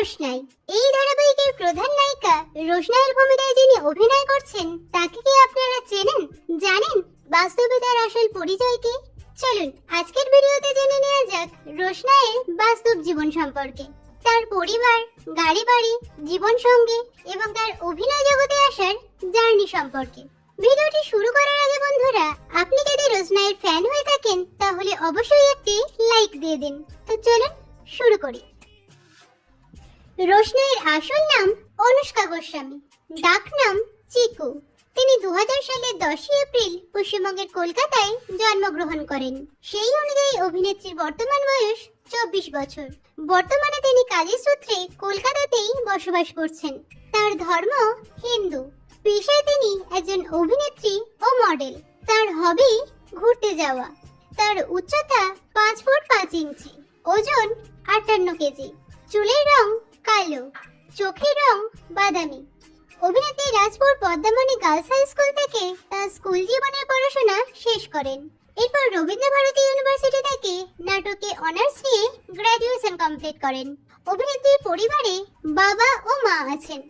রোশনাই। এই ধারাবাহিকের প্রধান নায়িকা রোশনাইয়ের ভূমিকায় যিনি অভিনয় করছেন তাকে কি আপনারা চেনেন, জানেন? বাস্তবে তার আসল পরিচয় কি? চলুন আজকের ভিডিওতে জেনে নেওয়া যাক রোশনাইয়ের বাস্তব জীবন সম্পর্কে, তার পরিবার, গাড়ি বাড়ি, জীবন সঙ্গী এবং তার অভিনয় জগতে আসার জার্নি সম্পর্কে। ভিডিওটি শুরু করার আগে বন্ধুরা, আপনি যদি রোশনাইয়ের ফ্যান হয়ে থাকেন তাহলে অবশ্যই একটি লাইক দিয়ে দিন। তো চলুন শুরু করি। রোশনাইয়ের আসল নাম অনুষ্কা গোস্বামী, ডাক নাম চিকু। তিনি 2000 সালের 10 এপ্রিল পশ্চিমবঙ্গের কলকাতায় জন্মগ্রহণ করেন। সেই অনুযায়ী অভিনেত্রীর বর্তমান বয়স 24 বছর। বর্তমানে তিনি কাজের সূত্রে কলকাতাতেই বসবাস করছেন। তার ধর্ম হিন্দু। পেশায় তিনি একজন অভিনেত্রী ও মডেল। তার হবি ঘুরতে যাওয়া। তার উচ্চতা 5 ফুট 5 ইঞ্চি, ওজন 58 কেজি, চুলের রং কালো, চোখের রং বাদামি। অভিনেত্রী রাজপুর পদ্মামণি গার্লস হাই স্কুল থেকে তার স্কুল জীবনের পড়াশোনা শেষ করেন। এরপর রবীন্দ্রভারতী ইউনিভার্সিটি থেকে নাটকে অনার্স নিয়ে গ্র্যাজুয়েশন কমপ্লিট করেন। অভিনেত্রীর পরিবারে বাবা ও মা আছেন।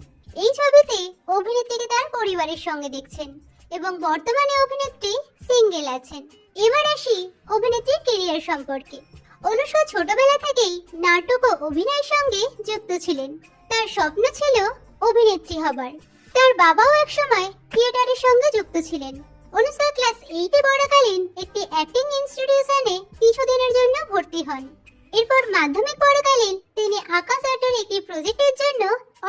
এই ছবিতে অভিনেত্রীকে তার পরিবারের সঙ্গে দেখছেন এবং বর্তমানে অভিনেত্রী সিঙ্গেল আছেন। এবার আসি অভিনেত্রীর ক্যারিয়ার সম্পর্কে। অনুষ্কা ছোটবেলা থেকেই নাটক ও অভিনয়ের সঙ্গে যুক্ত ছিলেন। তার স্বপ্ন ছিল অভিনেত্রী হবার। তার বাবাও একসময় থিয়েটারের সঙ্গে যুক্ত ছিলেন। অনুষ্কা ক্লাস 8 পড়াকালীন একটি অ্যাক্টিং ইনস্টিটিউশনে কিছুদিনের জন্য ভর্তি হন। এরপর মাধ্যমিক পড়াকালীন তিনি আকাশ আর্টের একটি প্রজেক্টের জন্য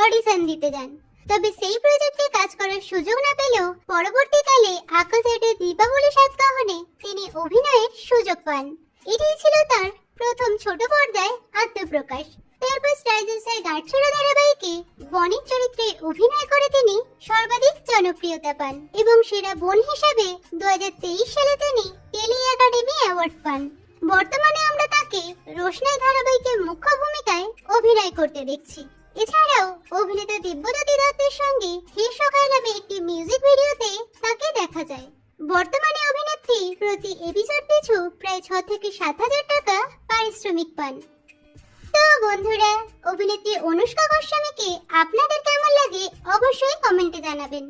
অডিশন দিতে যান। তবে সেই প্রজেক্টে কাজ করার সুযোগ না পেলেও পরবর্তীকালে আকাশ আর্টের দীপাবলি সাতকাহনে তিনি অভিনয়ের সুযোগ পান। এটাই ছিল তার প্রথম ছোট পর্দায় আত্মপ্রকাশ। তারপর স্টার জলসায় গাঁটছড়া ধারাবাহিকে বনের চরিত্রে অভিনয় করে তিনি সর্বাধিক জনপ্রিয়তা পান এবং সেরা বোন হিসাবে 2023 সালে তিনি টেলি একাডেমি অ্যাওয়ার্ড পান। বর্তমানে আমরা তাকে রোশনাই ধারাবাহিকের মুখ্য ভূমিকায় অভিনয় করতে দেখছি। এছাড়াও অভিনেতা দিব্যজ্যোতি দত্তের সঙ্গে হে সকাল নামে একটি মিউজিক ভিডিওতে তাকে দেখা যায়। বর্তমানে অভিনেত্রী প্রতি এপিসোড পিছু প্রায় 6 থেকে 7,000 টাকা পারিশ্রমিক পান। তো বন্ধুরা, অভিনেত্রী অনুষ্কা গোস্বামীকে আপনাদের কেমন লাগে অবশ্যই কমেন্টে জানাবেন।